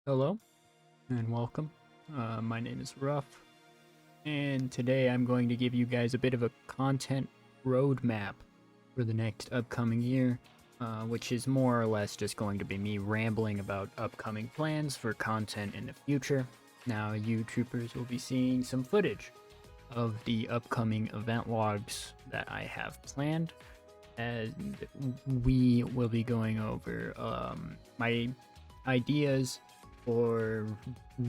Hello and welcome. My name is Ruff, and today I'm going to give you guys a bit of a content roadmap for the next upcoming year, which is more or less just going to be me rambling about upcoming plans for content in the future. Now, you troopers will be seeing some footage of the upcoming event logs that I have planned, and we will be going over my ideas or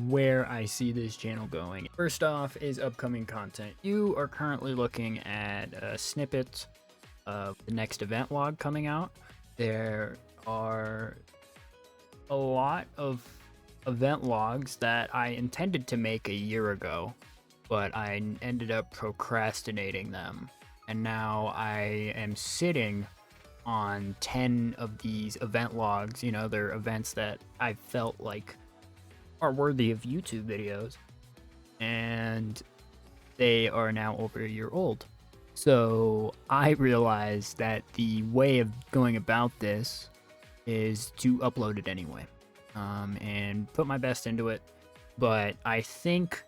where I see this channel going. First off is upcoming content. You are currently looking at a snippet of the next event log coming out. There are a lot of event logs that I intended to make a year ago, but I ended up procrastinating them. And now I am sitting on 10 of these event logs. You know, they're events that I felt like are worthy of YouTube videos, and they are now over a year old. So I realized that the way of going about this is to upload it anyway, and put my best into it. But I think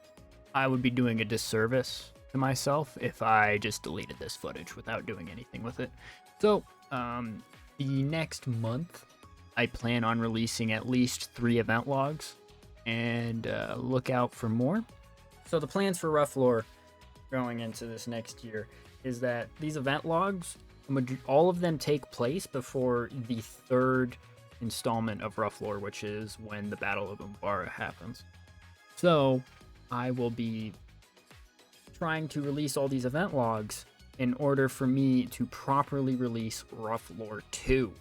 I would be doing a disservice to myself if I just deleted this footage without doing anything with it. So the next month, I plan on releasing at least 3 event logs, and look out for more. So the plans for Rough Lore going into this next year is that these event logs, all of them take place before the 3rd installment of Rough Lore, which is when the Battle of Umbara happens. So I will be trying to release all these event logs in order for me to properly release Rough Lore 2.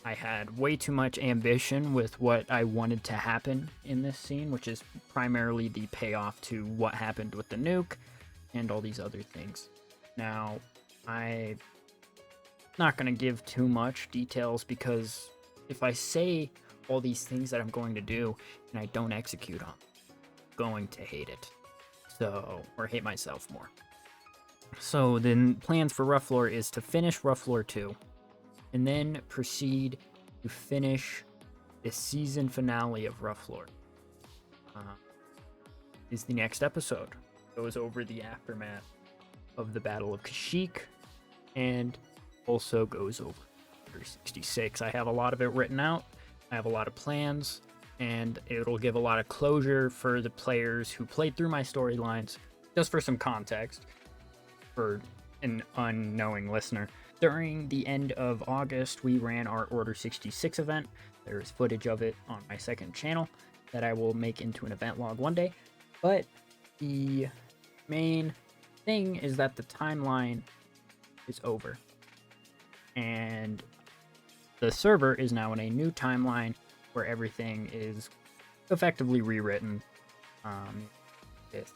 I had way too much ambition with what I wanted to happen in this scene, which is primarily the payoff to what happened with the nuke and all these other things. Now, I'm not going to give too much details, because if I say all these things that I'm going to do and I don't execute on, I'm going to hate it. Or hate myself more. So the plans for Rough Lore is to finish Rough Lore 2, and then proceed to finish the season finale of Rough Lore. Is the next episode. Goes over the aftermath of the Battle of Kashyyyk, and also goes over Order 66. I have a lot of it written out. I have a lot of plans, and it'll give a lot of closure for the players who played through my storylines. Just for some context, for an unknowing listener, during the end of August, we ran our Order 66 event. There's footage of it on my second channel that I will make into an event log one day. But the main thing is that the timeline is over, and the server is now in a new timeline where everything is effectively rewritten, with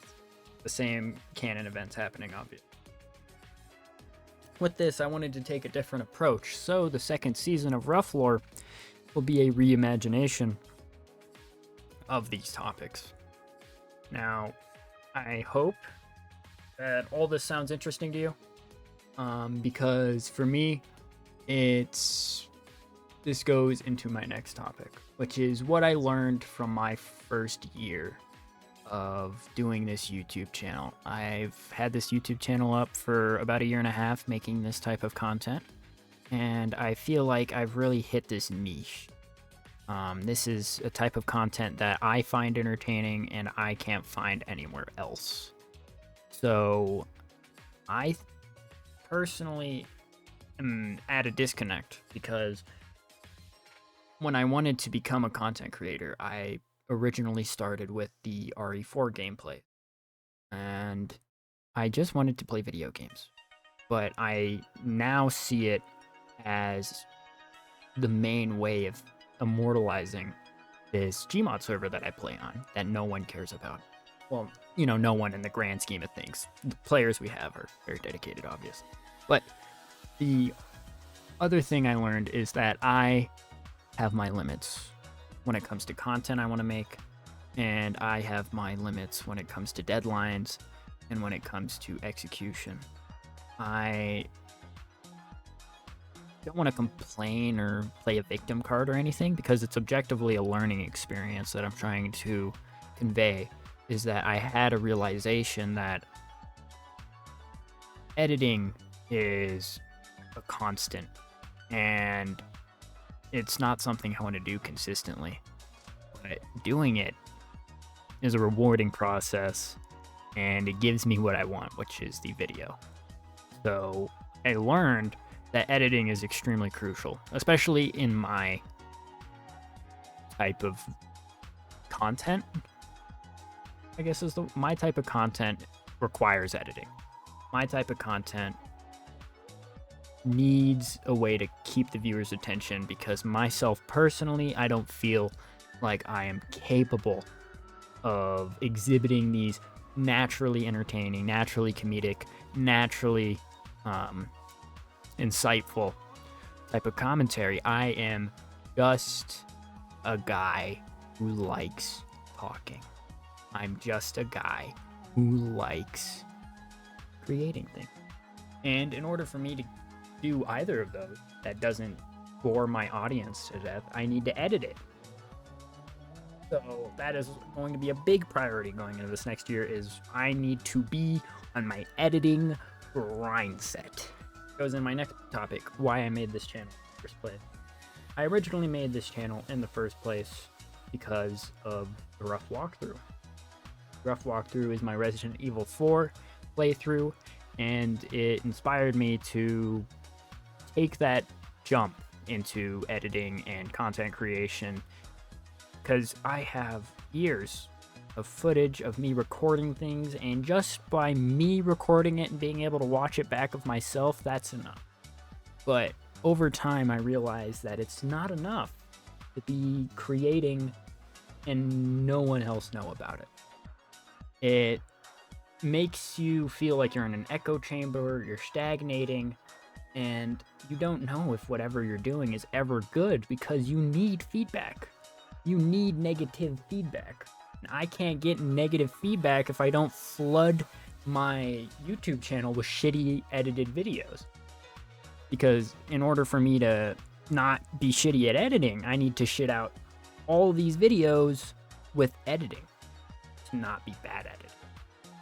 the same canon events happening, obviously. With this, I wanted to take a different approach, so the second season of Rough Lore will be a reimagination of these topics. Now, I hope that all this sounds interesting to you, because for me, this goes into my next topic, which is what I learned from my first year of doing this YouTube channel. I've had this YouTube channel up for about a year and a half, making this type of content, and I feel like I've really hit this niche. This is a type of content that I find entertaining and I can't find anywhere else. So I personally am at a disconnect, because when I wanted to become a content creator, I originally started with the RE4 gameplay, and I just wanted to play video games. But I now see it as the main way of immortalizing this Gmod server that I play on, that no one cares about. Well, you know, no one in the grand scheme of things. The players we have are very dedicated, obviously. But the other thing I learned is that I have my limits when it comes to content I want to make, and I have my limits when it comes to deadlines and when it comes to execution. I don't want to complain or play a victim card or anything, because it's objectively a learning experience that I'm trying to convey. Is that I had a realization that editing is a constant, and it's not something I want to do consistently. But doing it is a rewarding process, and it gives me what I want, which is the video. So I learned that editing is extremely crucial, especially in my type of content. I guess my type of content requires editing. My type of content needs a way to keep the viewer's attention, because myself personally, I don't feel like I am capable of exhibiting these naturally entertaining, naturally comedic, naturally insightful type of commentary. I am just a guy who likes talking. I'm just a guy who likes creating things. And in order for me to do either of those that doesn't bore my audience to death, I need to edit it. So that is going to be a big priority going into this next year, is I need to be on my editing grind set. Goes in my next topic, why I made this channel in the first place. I originally made this channel in the first place because of the rough walkthrough. Rough walkthrough is my Resident Evil 4 playthrough, and it inspired me to take that jump into editing and content creation, because I have years of footage of me recording things, and just by me recording it and being able to watch it back of myself, that's enough. But over time, I realized that it's not enough to be creating and no one else know about it. It makes you feel like you're in an echo chamber, you're stagnating, and you don't know if whatever you're doing is ever good, because you need feedback. You need negative feedback. I can't get negative feedback if I don't flood my YouTube channel with shitty edited videos. Because in order for me to not be shitty at editing, I need to shit out all these videos with editing to not be bad at it.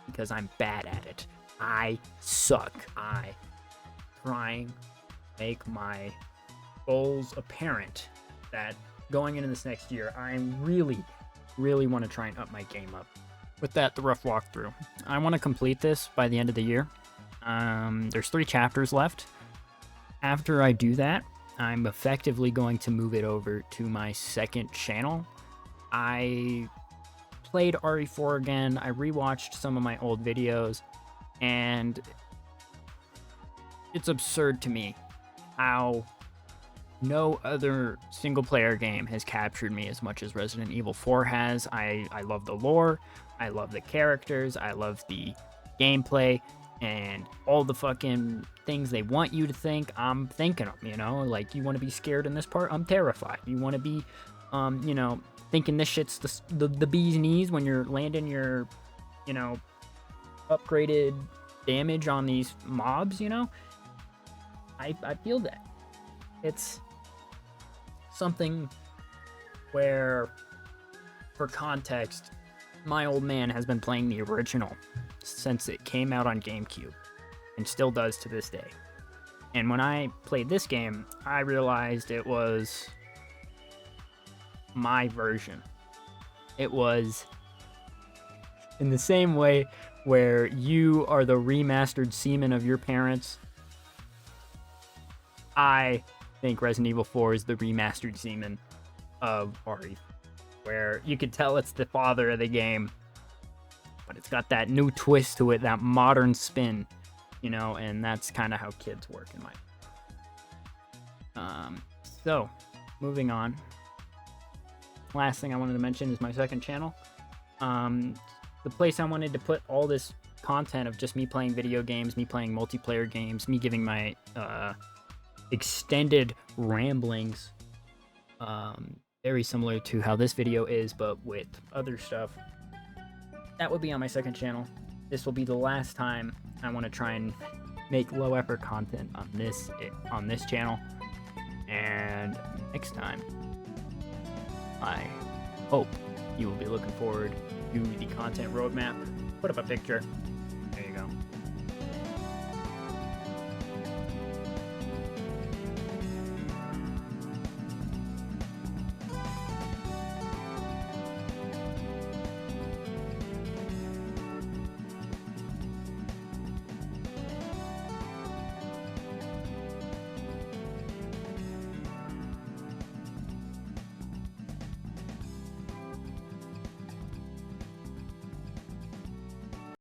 Because I'm bad at it. I suck. I trying to make my goals apparent that going into this next year, I really want to try and up my game up. With that, the rough walkthrough. I want to complete this by the end of the year. There's 3 chapters left. After I do that, I'm effectively going to move it over to my second channel. I played RE4 again. I rewatched some of my old videos, and it's absurd to me how no other single-player game has captured me as much as Resident Evil 4 has. I love the lore, I love the characters, I love the gameplay, and all the fucking things they want you to think, I'm thinking them, you know? Like, you want to be scared in this part? I'm terrified. You want to be, you know, thinking this shit's the bee's knees when you're landing your, you know, upgraded damage on these mobs, you know? I feel that. It's something where, for context, my old man has been playing the original since it came out on GameCube, and still does to this day. And when I played this game, I realized it was my version. It was in the same way where you are the remastered semen of your parents. I think Resident Evil 4 is the remastered semen of RE, where you could tell it's the father of the game, but it's got that new twist to it, that modern spin, you know, and that's kind of how kids work in my So, moving on. Last thing I wanted to mention is my second channel. The place I wanted to put all this content of just me playing video games, me playing multiplayer games, me giving my extended ramblings, very similar to how this video is, but with other stuff. That would be on my second channel. This will be the last time I want to try and make low effort content on this channel. And next time, I hope you will be looking forward to the content roadmap. Put up a picture. There you go.